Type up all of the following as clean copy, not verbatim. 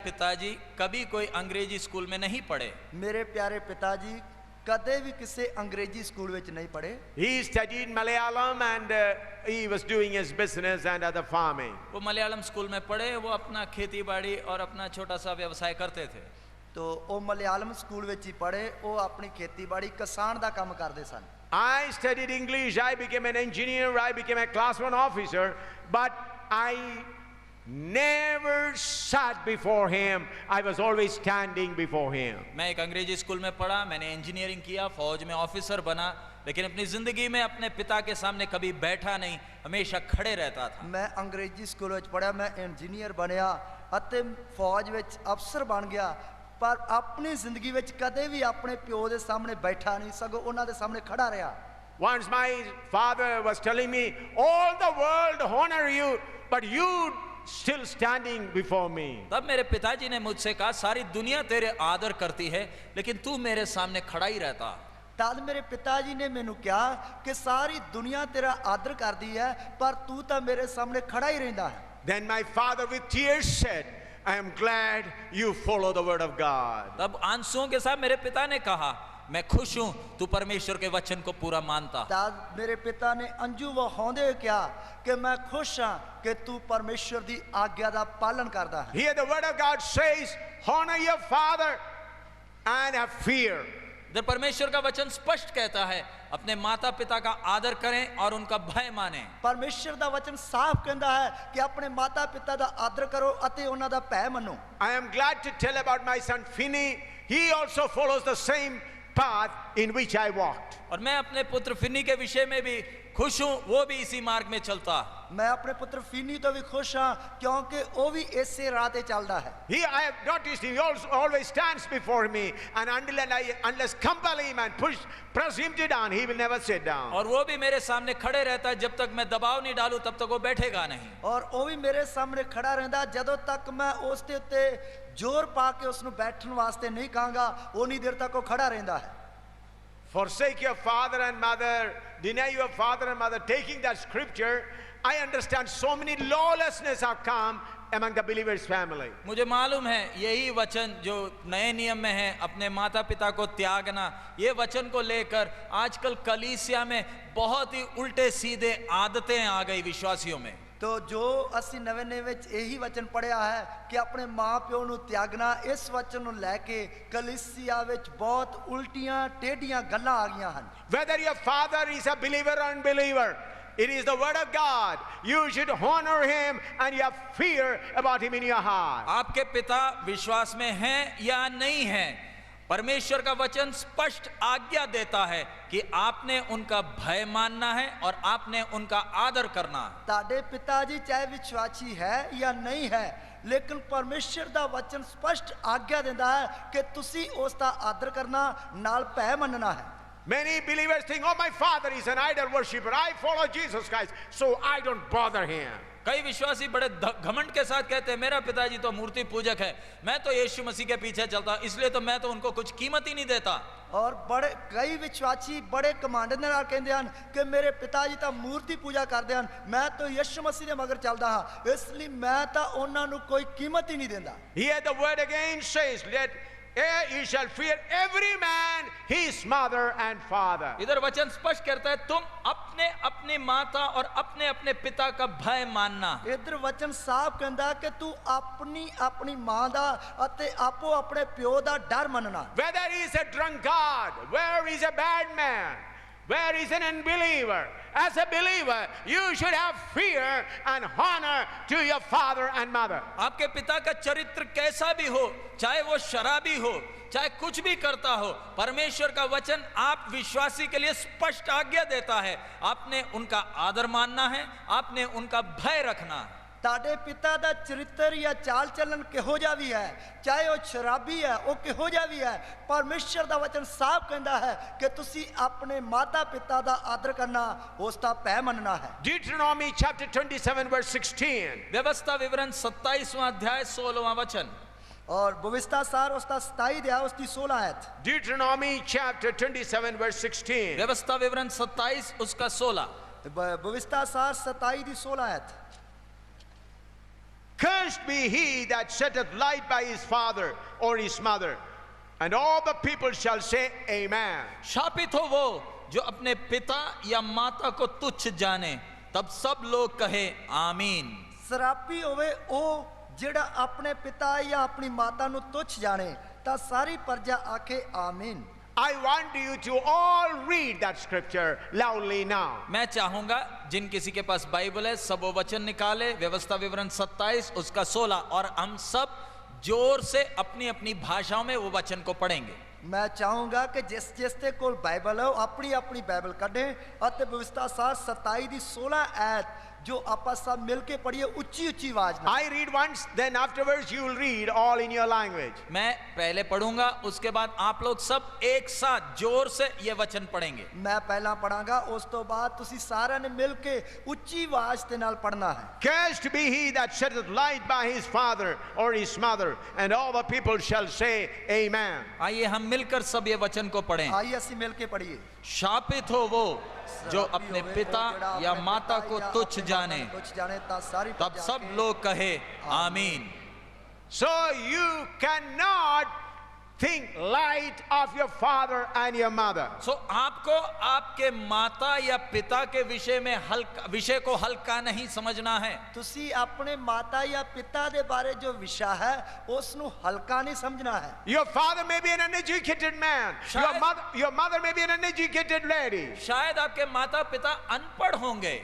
पिताजी कभी कोई अंग्रेजी स्कूल में नहीं पढ़े। मेरे प्यारे पिताजी कदे भी किसी अंग्रेजी स्कूल विच नहीं पढ़े। He studied Malayalam and he was doing his business and other farming. वो मलयालम स्कूल में पढ़े, वो अपना खेती बाड़ी और अपना छोटा सा व्यवसाय करते थे। तो वो मलयालम स्कूल विच ही पढ़े, वो अपनी खेती बाड़ी किसान दा काम करते सन। I studied English, I became an engineer, I became a class 1 officer, but I never sat before him. I was always standing before him. मैं एक अंग्रेजी स्कूल में पढ़ा, मैंने इंजीनियरिंग किया, फौज में ऑफिसर बना, लेकिन अपनी जिंदगी में अपने पिता के सामने कभी बैठा नहीं, हमेशा खड़े रहता था। मैं अंग्रेजी स्कूल विच पढ़ा, मैं इंजीनियर बनया अते फौज विच अफसर बन गया, पर अपनी जिंदगी विच कदे भी अपने प्यो दे सामने बैठा नहीं, सगों उन्हां दे सामने खड़ा रहा। Once my father was telling me, all the world honor you, but you still standing before me. तब मेरे पिताजी ने मुझसे कहा, सारी दुनिया तेरे आदर करती है, लेकिन तू मेरे सामने खड़ा ही रहता। तद मेरे पिताजी ने मैनू कहा कि सारी दुनिया तेरा आदर करती है, पर तू तो मेरे सामने खड़ा ही रहता है। Then my father with tears said, I am glad you follow the word of God. तब आंसुओं के साथ मेरे पिता ने कहा, मैं खुश हूं तू परमेश्वर के वचन को पूरा मानता। तद मेरे पिता ने अंजू वहांदे क्या कि मैं खुश हां कि तू परमेश्वर दी आज्ञा दा पालन करदा है। Here the word of God says, honor your father and have fear. इधर परमेश्वर का वचन स्पष्ट कहता है, अपने माता पिता का आदर करें और उनका भय माने। परमेश्वर दा वचन साफ कहता है कि अपने माता पिता दा आदर करो अते उन्हां दा भय मनो। I am glad to tell about my son Finney. He also follows the same path in which I walked. और मैं अपने पुत्र फिन्नी के विषय में भी खुश हूं, वो भी इसी मार्ग में चलता। मैं अपने पुत्र फिनी तो भी खुश हां क्योंकि वो भी इसे राह ते चलदा है। I have noticed he also always stands before me, and unless compel him and press him to down, he will never sit down. और वो भी मेरे सामने खड़े रहता है, जब तक मैं दबाव नहीं डालूं तब तक वो बैठेगा नहीं। और वो भी मेरे सामने खड़ा रहंदा, जदों तक मैं उस दे उत्ते जोर पा के उसनु बैठण वास्ते नहीं कहांगा, उन्हीं देर तक वो खड़ा रहंदा है। Forsake your father and mother, deny your father and mother. Taking that scripture, I understand so many lawlessness have come among the believers' family. मुझे मालूम है यही वचन जो नए नियम में है, अपने माता पिता को त्यागना, ये वचन को लेकर आजकल कलीसिया में बहुत ही उल्टे सीधे आदतें आ गई विश्वासियों में। तो जो असी नवे नियम विच यही वचन पढ़िया है कि अपने मां प्यो नू त्यागना, इस वचन नू लैके कलीसिया विच बहुत उल्टियां टेढ़ियां गल्लां आ गईयां हन। Whether your father is a believer or unbeliever, it is the word of God. You should honor him and you have fear about him in your heart. आपके पिता विश्वास में हैं या नहीं हैं, परमेश्वर का वचन स्पष्ट आज्ञा देता है कि आपने उनका भय मानना है और आपने उनका आदर करना है। ताडे पिताजी चाहे विश्वासी है या नहीं है, लेकिन परमेश्वर दा वचन स्पष्ट आज्ञा देता है कि तुसी उसका आदर करना, नाल भय मनना है। Many believers think, oh, my father is an idol worshipper. I follow Jesus Christ, so I don't bother him. कई विश्वासी बड़े घमंड के साथ कहते हैं, मेरा पिताजी तो मूर्ति पूजक है, मैं तो यीशु मसीह के पीछे चलता हूं, इसलिए तो मैं तो उनको कुछ कीमत ही नहीं देता। और बड़े कई विश्वासी बड़े कमांड दे नाल कहंदे हन कि मेरे पिताजी तो मूर्ति पूजा करदे हन, मैं तो यीशु मसीह दे मगर चलदा हां, इसलिए मैं तो उन्हां नू कोई कीमत ही नहीं देंदा। Here the word again says, you shall fear every man his mother and father. इधर वचन स्पष्ट करता है, तुम अपने अपनी माता और अपने अपने पिता का भय मानना। इधर वचन साफ कहंदा कि तू अपनी अपनी मां दा अते आपो अपने प्यो दा डर मनना। Whether he is a drunkard, whether he is a bad man, where is an unbeliever, as a believer you should have fear and honor to your father and mother. आपके पिता का चरित्र कैसा भी हो, चाहे वो शराबी हो, चाहे कुछ भी करता हो, परमेश्वर का वचन आप विश्वासी के लिए स्पष्ट आज्ञा देता है, आपने उनका आदर मानना है, आपने उनका भय रखना है। ताडे पिता दा चरित्र या चाल चलन किहो जा भी है, चाहे वो शराबी है, वो किहो जा भी है, परमेश्वर दा वचन साफ कहता है कि तुसी अपने माता पिता दा आदर करना, उसका भय मनना है। Deuteronomy chapter 27 verse 16. व्यवस्था विवरण 27वां अध्याय 16वां वचन। और भविष्यता सार उसका 27 अध्याय उसकी 16 आयत। Deuteronomy chapter 27 verse 16. व्यवस्था विवरण 27 उसका 16। भविष्यता सार 27 दी 16 आयत। Cursed be he that setteth light by his father or his mother. And all the people shall say, Amen. शापित हो वो जो अपने पिता या माता को तुच्छ जाने, तब सब लोग कहे आमीन। ਸਰਾਪੀ ਹੋਵੇ ਉਹ ਜਿਹੜਾ ਆਪਣੇ ਪਿਤਾ ਜਾਂ ਆਪਣੀ ਮਾਤਾ ਨੂੰ ਤੁੱਛ ਜਾਣੇ, ਤਾਂ ਸਾਰੀ ਪ੍ਰਜਾ ਆਖੇ ਆਮੀਨ। I want you to all read that scripture loudly now. मैं चाहूंगा जिन किसी के पास बाइबल है सब वो वचन निकाले, व्यवस्था विवरण 27 उसका 16, और हम सब जोर से अपनी अपनी भाषाओं में वो वचन को पढ़ेंगे। ਮੈਂ ਚਾਹੂੰਗਾ ਕਿ ਜਿਸ ਦੇ ਕੋਲ ਬਾਈਬਲ ਹੈ ਉਹ ਆਪਣੀ ਆਪਣੀ ਬਾਈਬਲ ਕੱਢੇ ਅਤੇ ਵਿਵਸਥਾ ਸਾਰ 27 ਦੀ 16 ਐਤ ਜੋ ਆਪਾਂ ਸਭ ਮਿਲ ਕੇ ਪੜ੍ਹੀਏ ਉੱਚੀ ਉੱਚੀ ਆਵਾਜ਼ ਨਾਲ। I read once, then afterwards you will read all in your language. मैं पहले पढ़ूंगा, उसके बाद आप लोग सब एक साथ जोर से ये वचन पढ़ेंगे। ਮੈਂ ਪਹਿਲਾਂ ਪੜਾਂਗਾ, ਉਸ ਤੋਂ ਬਾਅਦ ਤੁਸੀਂ ਸਾਰਿਆਂ ਨੇ ਮਿਲ ਕੇ ਉੱਚੀ ਆਵਾਜ਼ ਦੇ ਨਾਲ ਪੜ੍ਹਨਾ ਹੈ। Cursed be he that setteth light by his father or his mother, and all the people shall say, Amen. आइए हम मिलकर सब ये वचन को पढ़ें। आइए ਅਸੀਂ मिल के पढ़िए। शापित हो वो जो अपने पिता या माता को तुच्छ जाने, तब सब लोग कहे आमीन। So you cannot think light of your father and your mother. सो आपको आपके माता या पिता के विषय को हल्का नहीं समझना है। ਤੁਸੀਂ ਆਪਣੇ ਮਾਤਾ ਜਾਂ ਪਿਤਾ ਦੇ ਬਾਰੇ ਜੋ ਵਿਸ਼ਾ ਹੈ ਉਸ ਨੂੰ ਹਲਕਾ ਨਹੀਂ ਸਮਝਣਾ ਹੈ। Your father may be an uneducated man. Your mother may be an uneducated lady. शायद आपके माता पिता अनपढ़ होंगे।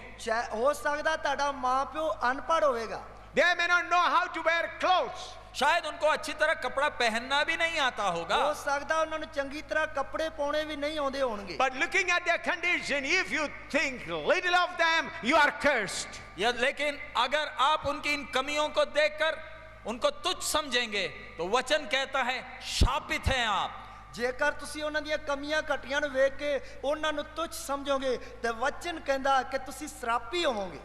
ਹੋ ਸਕਦਾ ਤੁਹਾਡਾ ਮਾਂ ਪਿਓ ਅਨਪੜ੍ਹ ਹੋਵੇਗਾ। They may not know how to wear clothes. शायद उनको अच्छी तरह कपड़ा पहनना भी नहीं आता होगा। ਹੋ ਸਕਦਾ ਉਹਨਾਂ ਨੂੰ ਚੰਗੀ ਤਰ੍ਹਾਂ ਕੱਪੜੇ ਪਾਉਣੇ ਵੀ ਨਹੀਂ ਆਉਂਦੇ ਹੋਣਗੇ। But looking at their condition, if you think little of them, you are cursed. लेकिन अगर आप उनकी इन कमियों को देखकर उनको तुच्छ समझेंगे तो वचन कहता है शापित हैं आप। ਜੇਕਰ ਤੁਸੀਂ ਉਹਨਾਂ ਦੀਆਂ ਕਮੀਆਂ ਘਟੀਆਂ ਨੂੰ ਵੇਖ ਕੇ ਉਹਨਾਂ ਨੂੰ ਤੁੱਛ ਸਮਝੋਗੇ ਤੇ ਵਚਨ ਕਹਿੰਦਾ ਕਿ ਤੁਸੀਂ ਸਰਾਪੀ ਹੋਵੋਗੇ।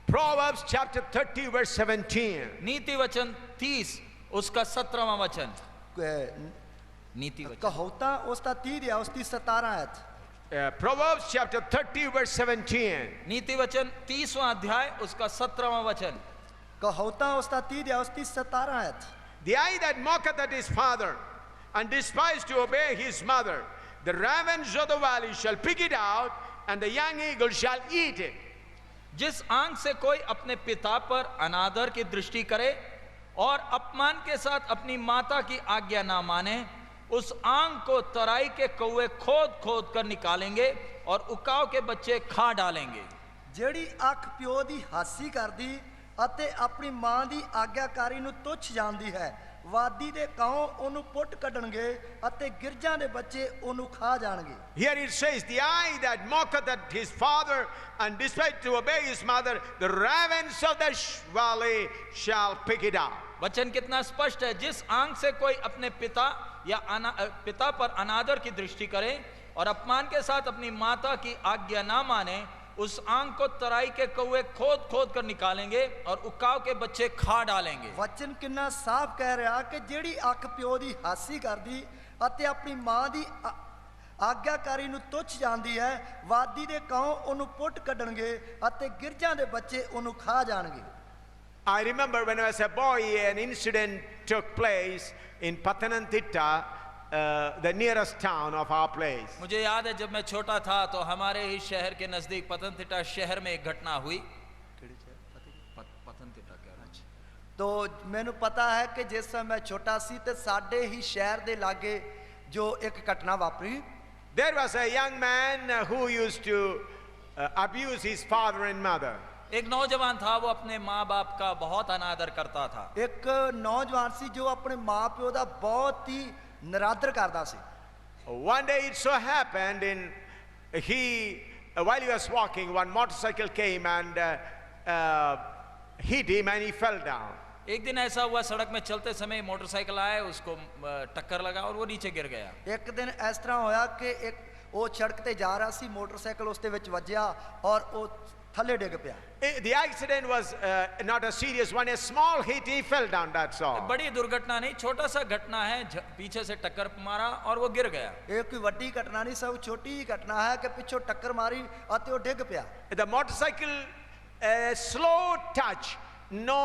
Proverbs chapter 30 verse 17. नीति वचन 30 उसका 17वां वचन। नीति वचन ਕਹਾਵਤਾਂ ਉਸ ਦਾ 30 ਹੈ, ਉਸ ਦੀ 17 ਹੈ। Proverbs chapter 30 verse 17. नीति वचन 30वां अध्याय उसका 17वां वचन। ਕਹਾਵਤਾਂ ਉਸ ਦਾ 30 ਹੈ, ਉਸ ਦੀ 17 ਹੈ। The eye that mocketh at his father and despised to obey his mother, the ravens of the valley shall pick it out, and the young eagle shall eat it. जिस आंख से कोई अपने पिता पर अनादर की दृष्टि करे और अपमान के साथ अपनी माता की आज्ञा ना माने, उस आंख को तराई के कौवे खोद खोद कर निकालेंगे और उकाव के बच्चे खा डालेंगे। ਜਿਹੜੀ ਅੱਖ ਪਿਓ ਦੀ ਹਾਸੀ ਕਰਦੀ ਅਤੇ ਆਪਣੀ ਮਾਂ ਦੀ ਆਗਿਆਕਾਰੀ ਨੂੰ ਤੁੱਛ ਜਾਣਦੀ ਹੈ, ਵਾਦੀ ਦੇ ਕਾਂ ਉਹਨੂੰ ਪੁੱਟ ਕੱਢਣਗੇ ਅਤੇ ਗਿਰਜਾਂ ਦੇ ਬੱਚੇ ਉਹਨੂੰ ਖਾ ਜਾਣਗੇ। Here it says, the eye that mocketh at his father and despised to obey his mother, the ravens of the valley shall pick it out. वचन कितना स्पष्ट है। जिस आंख से कोई अपने पिता या पिता पर अनादर की दृष्टि करे और अपमान के साथ अपनी माता की आज्ञा ना माने, उस आंख को तराई के कौवे खोद खोद कर निकालेंगे और उकाव के बच्चे खा डालेंगे। ਵਚਨ ਕਿੰਨਾ ਸਾਫ਼ ਕਹਿ ਰਿਹਾ ਕਿ ਜਿਹੜੀ ਅੱਖ ਪਿਓ ਦੀ ਹਾਸੀ ਕਰਦੀ ਅਤੇ ਆਪਣੀ ਮਾਂ ਦੀ ਆਗਿਆਕਾਰੀ ਨੂੰ ਤੁੱਛ ਜਾਂਦੀ ਹੈ, ਵਾਦੀ ਦੇ ਕਾਂ ਉਹਨੂੰ ਪੁੱਟ ਕੱਢਣਗੇ ਅਤੇ ਗਿਰਜਾਂ ਦੇ ਬੱਚੇ ਉਹਨੂੰ ਖਾ ਜਾਣਗੇ। I remember when I was a boy, an incident took place in Pathanamthitta, the nearest town of our place. मुझे याद है जब मैं छोटा था तो हमारे ही शहर के नजदीक पतनतिट्टा शहर में एक घटना हुई। पतनतिट्टा क्या है? तो ਮੈਨੂੰ ਪਤਾ ਹੈ ਕਿ ਜਿਸ ਸਮੇਂ ਮੈਂ ਛੋਟਾ ਸੀ ਤੇ ਸਾਡੇ ਹੀ ਸ਼ਹਿਰ ਦੇ ਲਾਗੇ ਜੋ ਇੱਕ ਘਟਨਾ ਵਾਪਰੀ। There was a young man who used to abuse his father and mother. एक नौजवान था, वो अपने माँ बाप का बहुत अनादर करता था। ਇੱਕ ਨੌਜਵਾਨ ਸੀ ਜੋ ਆਪਣੇ ਮਾਂ ਪਿਓ ਦਾ ਬਹੁਤ ਹੀ ਨਿਰਾਦਰ ਕਰਦਾ ਸੀ। One day it so happened while he was walking, one motorcycle came and hit him and he fell down. एक दिन ऐसा हुआ, सड़क में चलते समय मोटरसाइकिल आए, उसको टक्कर लगा और वो नीचे गिर गया। ਇੱਕ ਦਿਨ ਇਸ ਤਰ੍ਹਾਂ ਹੋਇਆ ਕਿ ਉਹ ਸੜਕ ਤੇ ਜਾ ਰਿਹਾ ਸੀ, ਮੋਟਰਸਾਈਕਲ ਉਸ ਦੇ ਵਿੱਚ ਵੱਜਿਆ ਔਰ ਉਹ ਥੱਲੇ ਡਿੱਗ ਪਿਆ। The accident was not a serious one, a small hit, he fell down, that's all. बड़ी दुर्घटना नहीं, छोटा सा घटना है, पीछे से टक्कर मारा और वो गिर गया। ਇਹ ਕੋਈ ਵੱਡੀ ਘਟਨਾ ਨਹੀਂ, ਸਭ ਛੋਟੀ ਹੀ ਘਟਨਾ ਹੈ ਕਿ ਪਿੱਛੋਂ ਟੱਕਰ ਮਾਰੀ ਅਤੇ ਉਹ ਡਿੱਗ ਪਿਆ। The motorcycle slow touch, no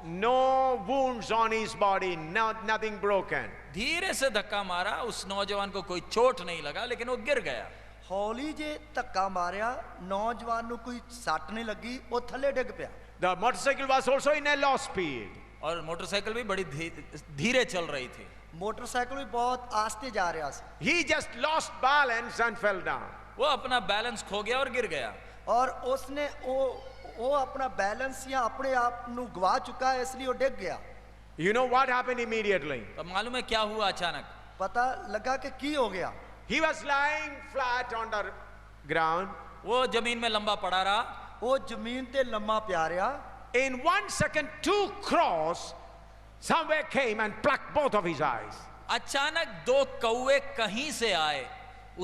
no wounds on his body, nothing broken. धीरे से धक्का मारा, उस नौजवान को कोई चोट नहीं लगा, लेकिन वो गिर गया। ਹੌਲੀ ਜੇ ਧੱਕਾ ਮਾਰਿਆ, ਨੌਜਵਾਨ ਨੂੰ ਕੋਈ ਸੱਟ ਨਹੀਂ ਲੱਗੀ, ਉਹ ਥੱਲੇ ਡਿੱਗ ਪਿਆ। The motorcycle was also in a low speed. और मोटरसाइकिल भी बड़ी धीरे चल रही थी। ਮੋਟਰਸਾਈਕਲ ਵੀ ਬਹੁਤ ਆਸਤੇ ਜਾ ਰਿਹਾ ਸੀ। He just lost balance and fell down. वो अपना बैलेंस खो गया और गिर गया। ਔਰ ਉਸਨੇ ਉਹ ਆਪਣਾ ਬੈਲੈਂਸ ਜਾਂ ਆਪਣੇ ਆਪ ਨੂੰ ਗਵਾ ਚੁੱਕਾ ਹੈ, ਇਸ ਲਈ ਉਹ ਡਿੱਗ ਗਿਆ। You know what happened immediately? तो मालूम है क्या हुआ अचानक? ਪਤਾ ਲੱਗਾ ਕਿ ਕੀ ਹੋ ਗਿਆ। He was lying flat on the ground. वो जमीन में लंबा पड़ा रहा। ਉਹ ਜ਼ਮੀਨ ਤੇ ਲੰਮਾ ਪਿਆ ਰਿਹਾ। In 1 second, 2 crows somewhere came and plucked both of his eyes. अचानक 2 कौवे कहीं से आए,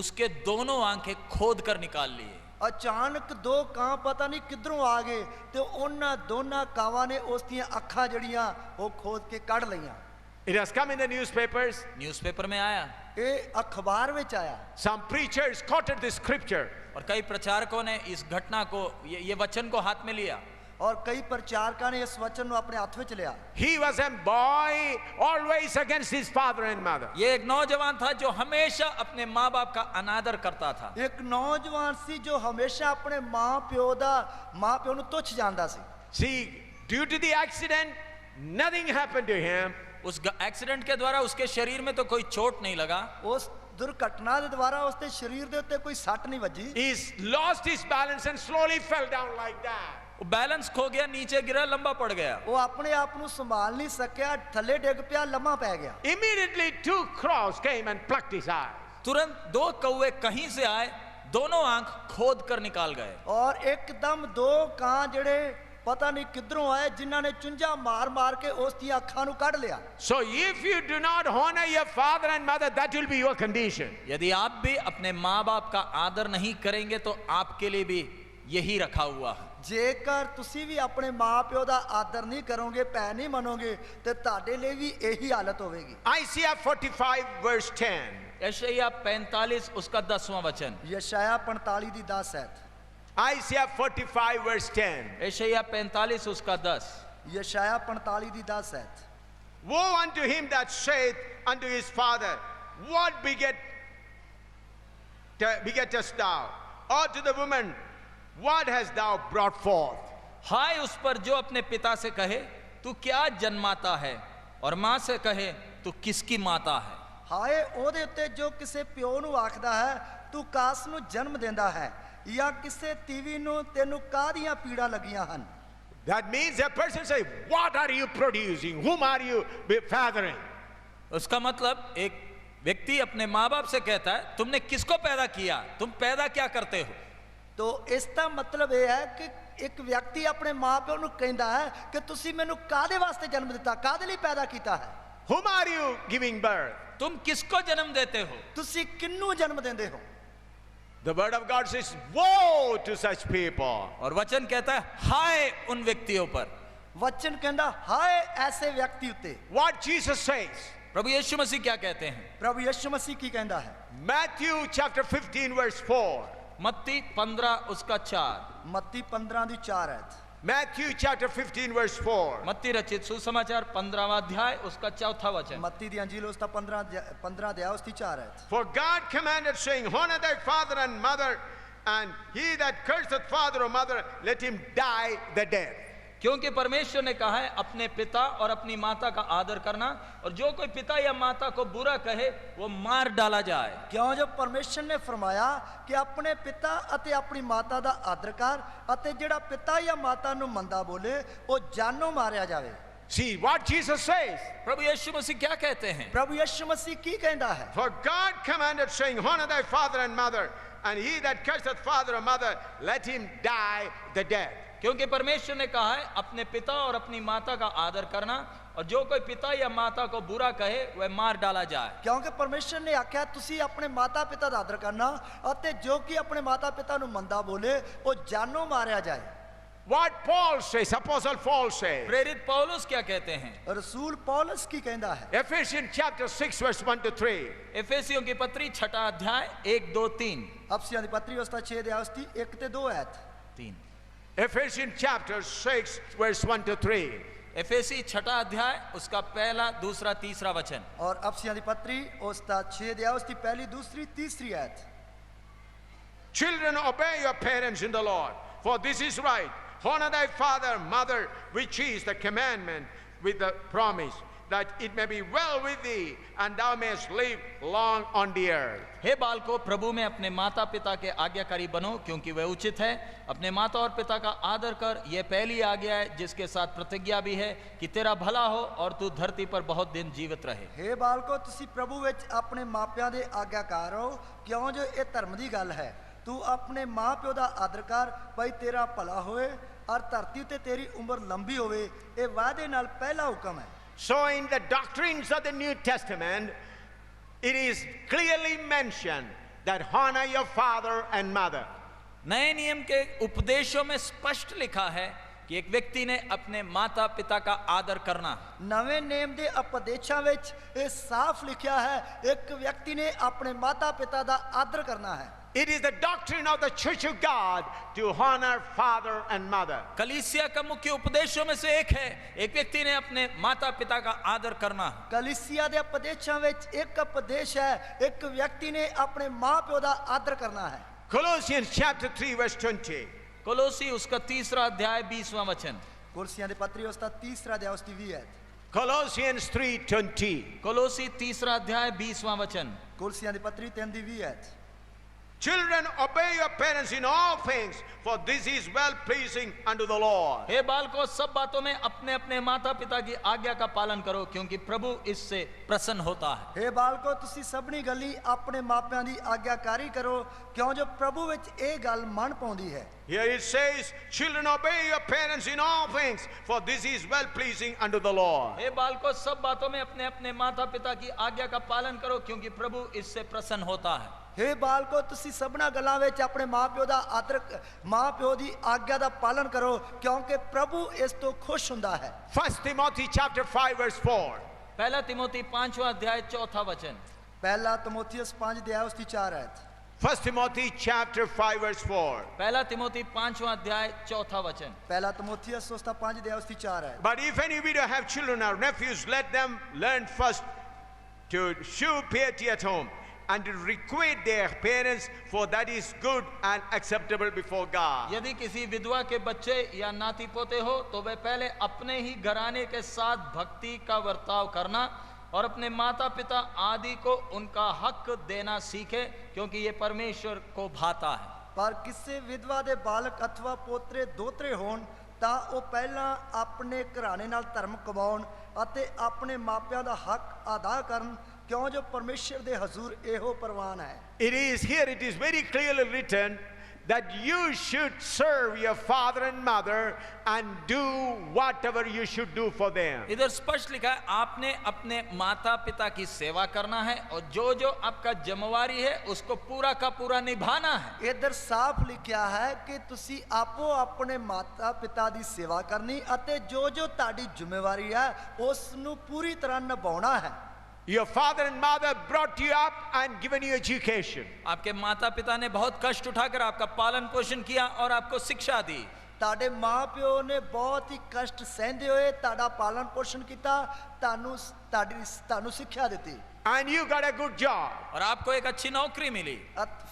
उसके दोनों आंखें खोद कर निकाल लिए। ਅਚਾਨਕ 2 ਕਾਂ ਪਤਾ ਨਹੀਂ ਕਿੱਧਰੋਂ ਆ ਗਏ ਤੇ ਉਹਨਾਂ ਦੋਨਾਂ ਕਾਵਾਂ ਨੇ ਉਸ ਦੀਆਂ ਅੱਖਾਂ ਜਿਹੜੀਆਂ ਉਹ ਖੋਦ ਕੇ ਕੱਢ ਲਈਆਂ। It has come in the newspapers. Newspaper में आया। ਇਹ ਅਖਬਾਰ ਵਿੱਚ ਆਇਆ। Some preachers quoted this scripture. और कई प्रचारकों ने इस घटना को, ये वचन को हाथ में लिया। ਔਰ ਕਈ ਪ੍ਰਚਾਰਕਾਂ ਨੇ ਇਸ ਵਚਨ ਨੂੰ ਆਪਣੇ ਹੱਥ ਵਿੱਚ ਲਿਆ। He was a boy always against his father and mother. ये एक नौजवान था जो हमेशा अपने माँ बाप का अनादर करता था। ਇੱਕ ਨੌਜਵਾਨ ਸੀ ਜੋ ਹਮੇਸ਼ਾ ਆਪਣੇ ਮਾਂ-ਪਿਓ ਨੂੰ ਤੁੱਛ ਜਾਣਦਾ ਸੀ। See, due to the accident, nothing happened to him. उस एक्सीडेंट के द्वारा उसके शरीर में तो कोई चोट नहीं लगा। ਉਸ ਦੁਰਘਟਨਾ ਦੇ ਦੁਆਰਾ ਉਸਦੇ ਸਰੀਰ ਦੇ ਉੱਤੇ ਕੋਈ ਸੱਟ ਨਹੀਂ ਵੱਜੀ। He lost his balance and slowly fell down like that. वो बैलेंस खो गया, नीचे गिरा, लंबा पड़ गया। ਉਹ ਆਪਣੇ ਆਪ ਨੂੰ ਸੰਭਾਲ ਨਹੀਂ ਸਕਿਆ, ਥੱਲੇ ਡਿੱਗ ਪਿਆ, ਲੰਮਾ ਪੈ ਗਿਆ। Immediately 2 crows came and plucked his eyes. तुरंत 2 कौवे कहीं से आए, दोनों आंख खोद कर निकाल गए। ਔਰ ਇੱਕਦਮ 2 ਕਾਂ ਜਿਹੜੇ ਪਤਾ ਨਹੀਂ ਕਿੱਧਰੋਂ ਆਏ, ਜਿਨ੍ਹਾਂ ਨੇ ਚੁੰਝਾ ਮਾਰ ਕੇ ਉਸ ਦੀਆਂ ਅੱਖਾਂ ਨੂੰ ਕੱਢ ਲਿਆ। So if you do not honor your father and mother, that will be your condition. यदि आप भी अपने माँ बाप का आदर नहीं करेंगे तो आपके लिए भी यही रखा हुआ है। ਜੇਕਰ ਤੁਸੀਂ ਵੀ ਆਪਣੇ ਮਾਂ-ਪਿਓ ਦਾ ਆਦਰ ਨਹੀਂ ਕਰੋਗੇ, ਭੈ ਨਹੀਂ ਮੰਨੋਗੇ, ਤੇ ਤੁਹਾਡੇ ਲਈ ਵੀ ਇਹੀ ਹਾਲਤ ਹੋਵੇਗੀ। Isaiah 45 verse 10. यशायाह 45 उसका 10वां वचन। ਯਸ਼ਾਇਆ 45 ਦੀ 10 ਹੈ। Isaiah 45 verse 10. यशायाह 45 उसका 10। ਯਸ਼ਾਇਆ 45 ਦੀ 10 ਹੈ। Woe unto him that saith unto his father, what begettest thou? Or to the woman, what hast thou brought forth? हाय उस पर जो अपने पिता से कहे तू क्या जन्माता है, और माँ से कहे तू किसकी माता है। ਹਾਏ ਉਹਦੇ ਉੱਤੇ ਜੋ ਕਿਸੇ ਪਿਓ ਨੂੰ ਆਖਦਾ ਹੈ ਤੂੰ ਕਾਸ ਨੂੰ ਜਨਮ ਦਿੰਦਾ ਹੈ, ਜਾਂ ਕਿਸੇ ਤੀਵੀ ਨੂੰ ਤੈਨੂੰ ਕਾਹਦੀਆਂ ਪੀੜਾਂ ਲੱਗੀਆਂ ਹਨ। That means a person say, what are you producing? Whom are you fathering? उसका मतलब एक व्यक्ति अपने माँ बाप से कहता है तुमने किसको पैदा किया, तुम पैदा क्या करते हो। तो ਇਸ ਦਾ ਮਤਲਬ ਇਹ ਹੈ ਕਿ ਇੱਕ ਵਿਅਕਤੀ ਆਪਣੇ ਮਾਂ-ਪਿਓ ਨੂੰ ਕਹਿੰਦਾ ਹੈ ਕਿ ਤੁਸੀਂ ਮੈਨੂੰ ਕਾਹਦੇ ਵਾਸਤੇ ਜਨਮ ਦਿੱਤਾ, ਕਾਹਦੇ ਲਈ ਪੈਦਾ ਕੀਤਾ ਹੈ। Whom are you giving birth? तुम किसको जन्म देते हो। ਤੁਸੀਂ ਕਿਹਨੂੰ ਜਨਮ ਦਿੰਦੇ ਹੋ। The word of God says, woe to such people. और वचन कहता है हाय उन व्यक्तियों पर। ਵਚਨ ਕਹਿੰਦਾ ਹਾਏ ਐਸੇ ਵਿਅਕਤੀ ਉੱਤੇ। What Jesus says. प्रभु यीशु मसीह क्या कहते हैं। ਪ੍ਰਭੂ ਯਿਸੂ ਮਸੀਹ ਕੀ ਕਹਿੰਦਾ ਹੈ। Matthew chapter 15 verse 4. मत्ती 15 उसका 4। ਮੱਤੀ 15 ਦੀ 4 ਹੈ। Matthew chapter 15 verse 4. मत्ती रचित सुसमाचार 15वां अध्याय उसका 4था वचन। ਮੱਤੀ ਦੀ ਅੰਜੀਲ ਉਸ ਦਾ 15 ਅਧਿਆਇ ਉਸ ਦੀ 4 ਹੈ। For God commanded, saying, honor thy father and mother, and he that curseth father or mother, let him die the death. क्योंकि परमेश्वर ने कहा है अपने पिता और अपनी माता का आदर करना, और जो कोई पिता या माता को बुरा कहे वो मार डाला जाए। ਕਿਉਂ ਜੋ ਪਰਮੇਸ਼ਰ ਨੇ ਫਰਮਾਇਆ ਕਿ ਆਪਣੇ ਪਿਤਾ ਅਤੇ ਆਪਣੀ ਮਾਤਾ ਦਾ ਆਦਰ ਕਰ, ਅਤੇ ਜਿਹੜਾ ਪਿਤਾ ਜਾਂ ਮਾਤਾ ਨੂੰ ਮੰਦਾ ਬੋਲੇ ਉਹ ਜਾਨੋਂ ਮਾਰਿਆ ਜਾਵੇ। See what Jesus says. प्रभु यीशु मसीह क्या कहते हैं। ਪ੍ਰਭੂ ਯਿਸੂ ਮਸੀਹ ਕੀ ਕਹਿੰਦਾ ਹੈ। For God commanded, saying, honor thy father and mother, and he that curseth father or mother, let him die the death. क्योंकि परमेश्वर ने कहा है अपने पिता और अपनी माता का आदर करना, और जो कोई पिता या माता को बुरा कहे वह मार डाला जाए। ਕਿਉਂਕਿ ਪਰਮੇਸ਼ਰ ਨੇ ਆਖਿਆ ਤੁਸੀਂ ਆਪਣੇ ਮਾਤਾ ਪਿਤਾ ਦਾ ਆਦਰ ਕਰਨਾ, ਅਤੇ ਜੋ ਕਿ ਆਪਣੇ ਮਾਤਾ ਪਿਤਾ ਨੂੰ ਮੰਦਾ ਬੋਲੇ ਉਹ ਜਾਨੋਂ ਮਾਰਿਆ ਜਾਏ। What Paul says, Apostle Paul says. प्रेरित पौलुस क्या कहते हैं। रसूल पौलुस की कहता है। Ephesians chapter 6 verse 1 to 3. एफेसियों की पत्री 6 अध्याय 1 2 3। अफसियों की पत्री उसका 6 अध्याय उसकी 1 ते 2 आयत। 3। Ephesians chapter 6 verse 1 to 3. एफेसी 6 अध्याय उसका पहला, दूसरा, तीसरा वचन। और अफसियां दी पत्री उस दा 6 अध्याय उसकी पहली, दूसरी, तीसरी आयत। Children, obey your parents in the Lord, for this is right. Honor thy father, mother, which is the commandment with the promise, that it may be well with thee, and thou mayest live long on the earth. हे बालको, प्रभु में अपने माता पिता के आज्ञाकारी बनो, क्योंकि वह उचित है। अपने माता और पिता का आदर कर, यह पहली आज्ञा है जिसके साथ प्रतिज्ञा भी है कि तेरा भला हो और तू धरती पर बहुत दिन जीवित रहे। हे बालको, तुसी प्रभु विच अपने मापियां दे आज्ञाकार हो, क्यों जो ये धर्म दी गल है। तू अपने मां प्यो दा आदर कर, भाई तेरा भला होए और धरती ते तेरी उम्र लंबी होवे। ये वादे नाल पहला हुक्म है। So in the doctrines of the New Testament, it is clearly mentioned that honor your father and mother. नए नियम के उपदेशों में स्पष्ट लिखा है कि एक व्यक्ति ने अपने माता पिता का आदर करना। नवे नेम दे उपदेशां विच ये साफ लिखा है, एक व्यक्ति ने अपने माता पिता दा आदर करना है। It is the doctrine of the Church of God to honor father and mother. कलीसिया का मुख्य उपदेशों में से एक है, एक व्यक्ति ने अपने माता पिता का आदर करना। कलीसिया दे उपदेशां विच एक उपदेश है, एक व्यक्ति ने अपने मां प्यो दा आदर करना है। Colossians chapter 3 verse 20. कोलोसी उसका 3 अध्याय 20वां वचन। कुलसियां दी पत्री उसका 3 अध्याय उसकी 20 है। Colossians 3:20. कोलोसी 3 अध्याय 20वां वचन। कुलसियां दी पत्री 3 दी 20 है। Children, obey your parents in all things, for this is well pleasing unto the Lord. हे बालकों, सब बातों में अपने अपने माता पिता की आज्ञा का पालन करो, क्योंकि प्रभु इससे प्रसन्न होता है। हे बालको, तुसी सबनी गली अपने मापियां दी आज्ञाकारी करो, क्यों जो प्रभु विच ए गल मन पाउंदी है। Here it says, children, obey your parents in all things, for this is well pleasing unto the Lord. हे बालकों, सब बातों में अपने अपने माता पिता की आज्ञा का पालन करो, क्योंकि प्रभु इससे प्रसन्न होता है। हे बालको, तुसी सबना गल्लां विच अपने मां प्यो दा आदर, मां प्यो दी आज्ञा दा पालन करो, क्योंकि प्रभु इस तो खुश हुंदा है। 1 Timothy chapter 5 verse 4. पहला तिमोथी 5वां अध्याय 4था वचन। पहला तिमोथियस 5 अध्याय उसकी 4 है। 1 Timothy chapter 5 verse 4. पहला तिमोथी 5वां अध्याय 4था वचन। पहला तिमोथियस उसका 5 अध्याय उसकी 4 है। But if any widow have children or nephews, let them learn first to shew piety at home, and to requite their parents, for that is good and acceptable before God. यदि किसी विधवा के बच्चे या नाती पोते हो, तो वे पहले अपने ही घराने के साथ भक्ति का वर्ताव करना और अपने माता पिता आदि को उनका हक देना सीखे, क्योंकि ये परमेश्वर को भाता है। पर किसी विधवा दे बालक अथवा पोतरे दोतरे होण तां ओ पहला अपने घराने नाल धर्म कमाउण अते अपने मापियां दा हक अदा करन, क्यों जो परमेश्वर दे हजूर एहो परवान है। It is very clearly written that you should serve your father and mother and do whatever you should do for them. इधर स्पष्ट लिखा है, आपने अपने माता पिता की सेवा करना है और जो जो आपका जिम्मेवारी है उसको पूरा का पूरा निभाना है। इधर साफ लिखा है कि तुसी आपो अपने माता पिता दी सेवा करनी अते जो जो ताड़ी जिम्मेवारी है उस नु पूरी तरह निभाना है। Your father and mother brought you up and given you education. आपके माता पिता ने बहुत कष्ट उठाकर आपका पालन पोषण किया और आपको शिक्षा दी। ताड़े मां प्यो ने बहुत ही कष्ट सहंदे हुए ताड़ा पालन पोषण किया, तानू शिक्षा दी। And you got a good job. और आपको एक अच्छी नौकरी मिली।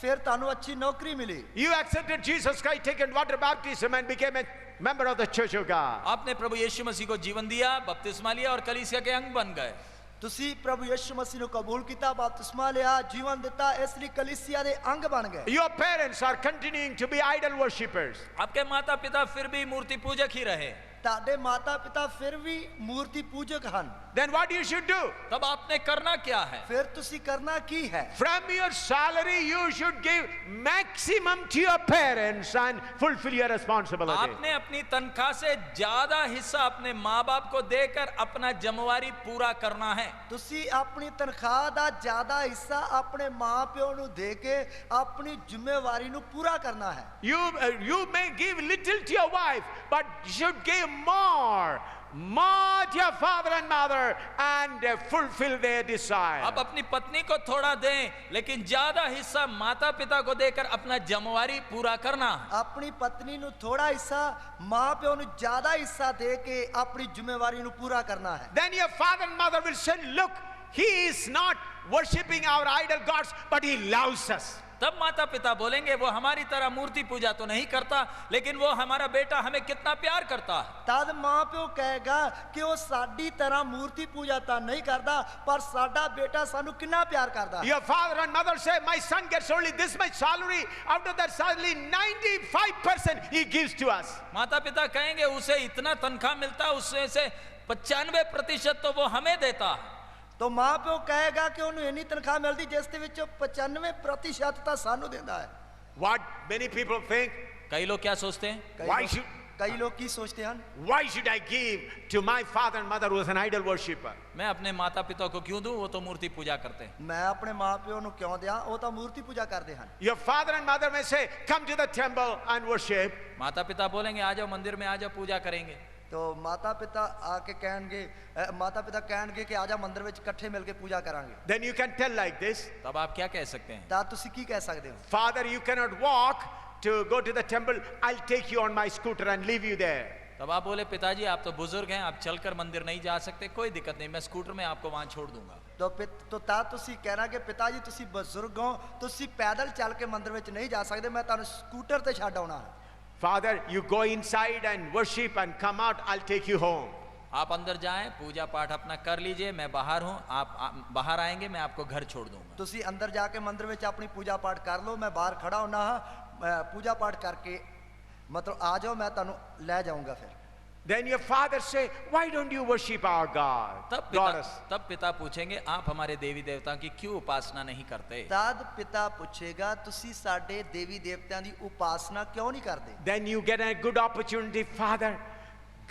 फिर तानू अच्छी नौकरी मिली। You accepted Jesus Christ, taken water baptism and became a member of the Church of God. आपने प्रभु यीशु मसीह को जीवन दिया, बपतिस्मा लिया और कलीसिया के अंग बन गए। तुसी प्रभु यीशु मसीह नु कबूल किया, बपतिस्मा लिया, जीवन दिता, इसलिए कलीसिया दे अंग बन गए। Your parents are continuing to be idol worshippers. आपके माता पिता फिर भी मूर्ति पूजक ही रहे। ताड़े माता पिता फिर भी मूर्ति पूजक हन। Then what you should do? तब आपने करना क्या है? फिर तुसी करना की है? From your salary you should give maximum to your parents and fulfill your responsibility. आपने अपनी तनख्वाह से ज्यादा हिस्सा अपने माँ बाप को देकर अपना जिम्मेवारी पूरा करना है। तुसी अपनी तनख्वाह दा ज्यादा हिस्सा अपने मां प्यो नु दे के अपनी जिम्मेवारी नु पूरा करना है। You may give little to your wife, but you should give more mock your father and mother and fulfill their desire. आप अपनी पत्नी को थोड़ा दें, लेकिन ज्यादा हिस्सा माता पिता को देकर अपना जमवारी पूरा करना। ਆਪਣੀ ਪਤਨੀ ਨੂੰ ਥੋੜਾ ਹਿੱਸਾ, ਮਾਂ ਪਿਓ ਨੂੰ ਜ਼ਿਆਦਾ ਹਿੱਸਾ ਦੇ ਕੇ ਆਪਣੀ ਜ਼ਿੰਮੇਵਾਰੀ ਨੂੰ ਪੂਰਾ ਕਰਨਾ ਹੈ। Then your father and mother will say, look, he is not worshipping our idol gods, but he loves us. तब माता पिता बोलेंगे वो हमारी तरह मूर्ति पूजा तो नहीं करता, लेकिन वो हमारा बेटा हमें कितना प्यार करता है। ਤਦ ਮਾਂ ਪਿਓ ਕਹੇਗਾ ਕਿ ਉਹ ਸਾਡੀ ਤਰ੍ਹਾਂ ਮੂਰਤੀ ਪੂਜਾ ਤਾਂ ਨਹੀਂ ਕਰਦਾ, ਪਰ ਸਾਡਾ ਬੇਟਾ ਸਾਨੂੰ ਕਿੰਨਾ ਪਿਆਰ ਕਰਦਾ ਹੈ। Your father and mother say, my son gets only this much salary, out of that salary 95% he gives to us. माता पिता कहेंगे उसे इतना तनख्वाह मिलता है, उसमें से 95% तो वो हमें देता है। तो ਮਾਂ ਪਿਓ ਕਹੇਗਾ ਕਿ ਉਹਨੂੰ ਇੰਨੀ ਤਨਖਾਹ ਮਿਲਦੀ ਜਿਸ ਦੇ ਵਿੱਚੋਂ 95% ਤਾਂ ਸਾਨੂੰ ਦਿੰਦਾ ਹੈ। What many people think, कई लोग क्या सोचते हैं, कई लोग ਕੀ ਸੋਚਦੇ ਹਨ, why should I give to my father and mother who is an idol worshipper? मैं अपने माता पिता को क्यों दूं, वो तो मूर्ति पूजा करते हैं। ਮੈਂ ਆਪਣੇ ਮਾਂ ਪਿਓ ਨੂੰ ਕਿਉਂ ਦਿਆਂ, ਉਹ ਤਾਂ ਮੂਰਤੀ ਪੂਜਾ ਕਰਦੇ ਹਨ। Your father and mother may say, come to the temple and worship. माता पिता बोलेंगे आ जाओ मंदिर में, आ जाओ पूजा करेंगे। तो माता पिता आके कहणगे, माता पिता कहणगे कि आजा मंदिर ਵਿੱਚ ਇਕੱਠੇ ਮਿਲ ਕੇ ਪੂਜਾ ਕਰਾਂਗੇ। Then you can tell like this, तब आप क्या कह सकते हैं, ਤਾਂ ਤੁਸੀਂ ਕੀ ਕਹਿ ਸਕਦੇ ਹੋ, Father, you cannot walk to go to the temple, I'll take you on my scooter and leave you there. तब आप बोले पिताजी आप तो बुजुर्ग हैं, आप चलकर मंदिर नहीं जा सकते, कोई दिक्कत नहीं, मैं स्कूटर में आपको वहां छोड़ दूंगा। तो ਤਾਂ ਤੁਸੀਂ ਕਹਿਣਾ ਕਿ ਪਿਤਾ ਜੀ ਤੁਸੀਂ ਬਜ਼ੁਰਗ ਹੋ, ਤੁਸੀਂ ਪੈਦਲ ਚੱਲ ਕੇ ਮੰਦਿਰ ਵਿੱਚ ਨਹੀਂ ਜਾ ਸਕਦੇ, ਮੈਂ ਤੁਹਾਨੂੰ ਸਕੂਟਰ ਤੇ ਛੱਡ ਆਉਣਾ ਹੈ। Father, you go inside and worship and come out, I'll take you home. आप अंदर जाएं, पूजा पाठ अपना कर लीजिए, मैं बाहर हूं, आप बाहर आएंगे, मैं आपको घर छोड़ दूंगा। ਤੁਸੀਂ ਅੰਦਰ ਜਾ ਕੇ ਮੰਦਿਰ ਵਿੱਚ ਆਪਣੀ ਪੂਜਾ ਪਾਠ ਕਰ ਲਓ, ਮੈਂ ਬਾਹਰ ਖੜਾ ਹੁੰਨਾ ਹਾਂ, ਪੂਜਾ ਪਾਠ ਕਰਕੇ ਮਤਲਬ ਆ ਜਾਓ, ਮੈਂ ਤੁਹਾਨੂੰ ਲੈ ਜਾਊਂਗਾ। ਫਿਰ Then your father say, why don't you worship our God, goddess? तब पिता पूछेंगे आप हमारे देवी देवताओं की क्यों उपासना नहीं करते। ਤਦ ਪਿਤਾ ਪੁੱਛੇਗਾ ਤੁਸੀਂ ਸਾਡੇ ਦੇਵੀ ਦੇਵਤਿਆਂ ਦੀ ਉਪਾਸਨਾ ਕਿਉਂ ਨਹੀਂ ਕਰਦੇ। Then you get a good opportunity, Father,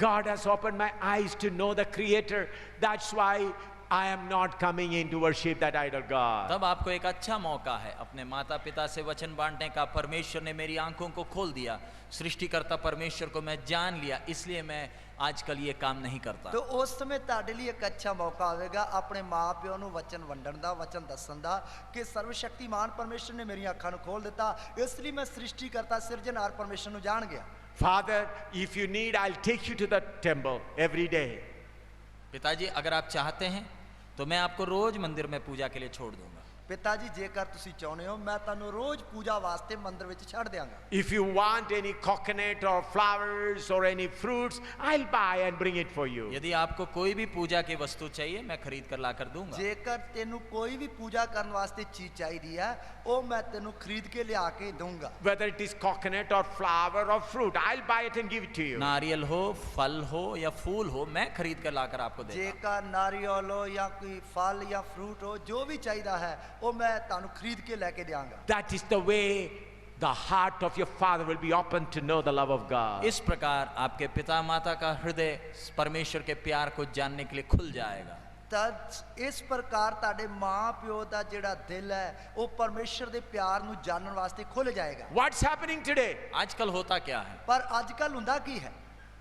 God has opened my eyes to know the Creator, that's why I am not coming in to worship that idol God. तब आपको एक अच्छा मौका है अपने माता पिता से वचन बांटने का। परमेश्वर ने मेरी आंखों को खोल दिया, सृष्टिकर्ता परमेश्वर को मैं जान लिया, इसलिए मैं आजकल ये काम नहीं करता। तो उस समय ਤੁਹਾਡੇ ਲਈ ਇੱਕ ਅੱਛਾ ਮੌਕਾ ਆਵੇਗਾ ਆਪਣੇ ਮਾਪਿਓ ਨੂੰ ਵਚਨ ਵੰਡਣ ਦਾ, ਵਚਨ ਦੱਸਣ ਦਾ ਕਿ ਸਰਵਸ਼ਕਤੀਮਾਨ ਪਰਮੇਸ਼ਰ ਨੇ ਮੇਰੀਆਂ ਅੱਖਾਂ ਨੂੰ ਖੋਲ ਦਿੱਤਾ, ਇਸ ਲਈ ਮੈਂ ਸ੍ਰਿਸ਼ਟੀਕਰਤਾ ਸਿਰਜਣਹਾਰ ਪਰਮੇਸ਼ਰ ਨੂੰ ਜਾਣ ਗਿਆ। Father, if you need, I'll take you to the temple every day. पिताजी अगर आप चाहते हैं तो मैं आपको रोज मंदिर में पूजा के लिए छोड़ दूंगा। ਪਿਤਾ ਜੀ ਜੇਕਰ ਤੁਸੀਂ ਚਾਹੁੰਦੇ ਹੋ ਮੈਂ ਤੁਹਾਨੂੰ ਰੋਜ਼ ਪੂਜਾ ਵਾਸਤੇ ਮੰਦਿਰ ਵਿੱਚ ਛੱਡ ਦਿਆਂਗਾ। If you want any coconut or flowers or any fruits, I'll buy and bring it for you. यदि आपको कोई भी पूजा की वस्तु चाहिए मैं खरीद कर ला कर दूंगा। ਜੇਕਰ ਤੈਨੂੰ ਕੋਈ ਵੀ ਪੂਜਾ ਕਰਨ ਵਾਸਤੇ ਚੀਜ਼ ਚਾਹੀਦੀ ਹੈ ਉਹ ਮੈਂ ਤੈਨੂੰ ਖਰੀਦ ਕੇ ਲਿਆ ਕੇ ਦਊਂਗਾ। Whether it is coconut or flower or fruit, I'll buy it and give it to you. नारियल हो, फल हो या फूल हो, मैं खरीद कर लाकर आपको देता हूं। ਜੇਕਰ ਨਾਰੀਅਲ ਹੋ ਜਾਂ ਕੋਈ ਫਲ ਜਾਂ ਫਰੂਟ ਹੋ, ਜੋ ਵੀ ਚਾਹੀਦਾ ਹੈ ਉਹ ਮੈਂ ਤੁਹਾਨੂੰ ਖਰੀਦ ਕੇ ਲੈ ਕੇ ਦਿਆਂਗਾ। That is the way the heart of your father will be open to know the love of God. इस प्रकार आपके पिता माता का हृदय परमेश्वर के प्यार को जानने के लिए खुल जाएगा। ਤਦ ਇਸ ਪ੍ਰਕਾਰ ਤੁਹਾਡੇ ਮਾਂ ਪਿਓ ਦਾ ਜਿਹੜਾ ਦਿਲ ਹੈ ਉਹ ਪਰਮੇਸ਼ਰ ਦੇ ਪਿਆਰ ਨੂੰ ਜਾਣਨ ਵਾਸਤੇ ਖੁੱਲ ਜਾਏਗਾ। What's happening today? आजकल होता क्या है, ਪਰ ਅੱਜ ਕੱਲ ਹੁੰਦਾ ਕੀ ਹੈ,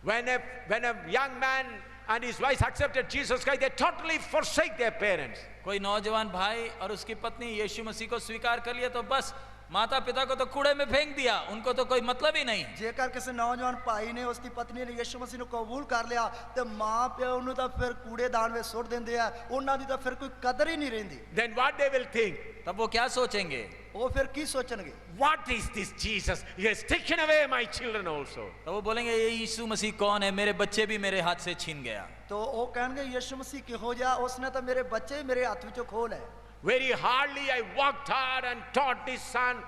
When a young man and his wife accepted Jesus Christ, they totally forsake their parents. कोई नौजवान भाई और उसकी पत्नी यीशु मसीह को स्वीकार कर लिया तो बस माता पिता को तो कूड़े में फेंक दिया, उनको तो कोई मतलब ही नहीं। ਜੇਕਰ ਕਿਸੇ ਨੌਜਵਾਨ ਭਾਈ ਨੇ ਉਸਦੀ ਪਤਨੀ ਨੇ ਯਿਸੂ ਮਸੀਹ ਨੂੰ ਕਬੂਲ ਕਰ ਲਿਆ ਤੇ ਮਾਂ ਪਿਓ ਨੂੰ ਤਾਂ ਫਿਰ ਕੂੜੇਦਾਨ ਵਿੱਚ ਸੁੱਟ ਦਿੰਦੇ ਆ, ਉਹਨਾਂ ਦੀ ਤਾਂ ਫਿਰ ਕੋਈ ਕਦਰ ਹੀ ਨਹੀਂ ਰਹਿੰਦੀ। Then what they will think? तब वो क्या सोचेंगे, ਉਹ ਫਿਰ ਕੀ ਸੋਚਣਗੇ, What is this Jesus? He has taken away my children also. तो वो बोलेंगे ये यीशु मसीह कौन है, मेरे बच्चे भी मेरे हाथ से छीन गया। तो ਉਹ ਕਹਿਣਗੇ ਯਿਸੂ ਮਸੀਹ ਕਿਹੋ ਜਿਹਾ, ਉਸਨੇ ਤਾਂ ਮੇਰੇ ਬੱਚੇ ਮੇਰੇ ਹੱਥ ਵਿੱਚੋਂ ਖੋਹ ਲਏ। Very hardly I worked hard and taught this son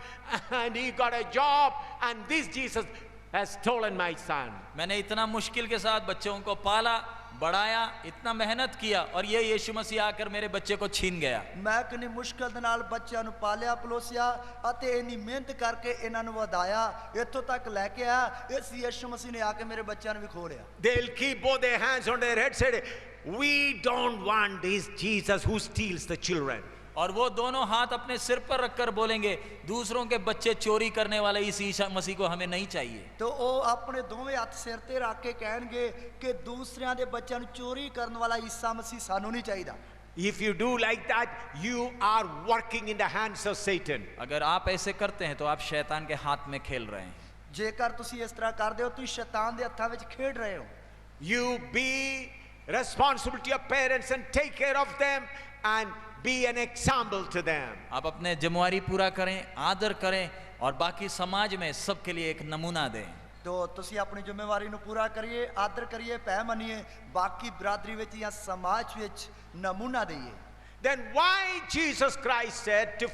and he got a job and this Jesus has stolen my son. मैंने इतना मुश्किल के साथ बच्चों को पाला बढ़ाया, इतना मेहनत किया और ये यीशु मसीह आकर मेरे बच्चे को छीन गया। ਮੈਂ ਕਿੰਨੀ ਮੁਸ਼ਕਲ ਦੇ ਨਾਲ ਬੱਚਿਆਂ ਨੂੰ ਪਾਲਿਆ ਪਲੋਸਿਆ ਅਤੇ ਇੰਨੀ ਮਿਹਨਤ ਕਰਕੇ ਇਹਨਾਂ ਨੂੰ ਵਧਾਇਆ, ਇੱਥੋਂ ਤੱਕ ਲੈ ਕੇ ਆਇਆ, ਇਸ ਯਿਸੂ ਮਸੀਹ ਨੇ ਆ ਕੇ ਮੇਰੇ ਬੱਚਿਆਂ ਨੂੰ ਵੀ ਖੋਹ ਲਿਆ। They'll keep both their hands on their head, said, we don't want this Jesus who steals the children. और वो दोनों हाथ अपने सिर पर रखकर बोलेंगे, दूसरों के बच्चे चोरी करने वाले इस ईसा मसीह को हमें नहीं चाहिए। तो ਉਹ ਆਪਣੇ ਦੋਵੇਂ ਹੱਥ ਸਿਰ ਤੇ ਰੱਖ ਕੇ ਕਹਿਣਗੇ ਕਿ ਦੂਸਰਿਆਂ ਦੇ ਬੱਚਿਆਂ ਨੂੰ ਚੋਰੀ ਕਰਨ ਵਾਲਾ ਈਸਾ ਮਸੀਹ ਸਾਨੂੰ ਨਹੀਂ ਚਾਹੀਦਾ। If you do like that, you are working in the hands of Satan. अगर आप ऐसे करते हैं तो आप शैतान के हाथ में खेल रहे हैं। ਜੇਕਰ ਤੁਸੀਂ ਇਸ ਤਰ੍ਹਾਂ ਕਰਦੇ ਹੋ ਤੁਸੀਂ ਸ਼ੈਤਾਨ ਦੇ ਹੱਥਾਂ ਵਿੱਚ ਖੇਡ ਰਹੇ ਹੋ। You be responsible to your parents and take care of them and be an example to them. आप अपने जिम्मेवारी पूरा करें, आदर करें और बाकी समाज में सबके लिए एक नमूना दें। तो ਤੁਸੀਂ ਆਪਣੀ ਜ਼ਿੰਮੇਵਾਰੀ ਨੂੰ ਪੂਰਾ ਕਰੀਏ, ਆਦਰ ਕਰੀਏ, ਪਹਿ ਮੰਨੀਏ, ਬਾਕੀ ਬਰਾਦਰੀ ਵਿੱਚ ਜਾਂ ਸਮਾਜ ਵਿੱਚ ਨਮੂਨਾ ਦਈਏ। Then why Jesus Christ said to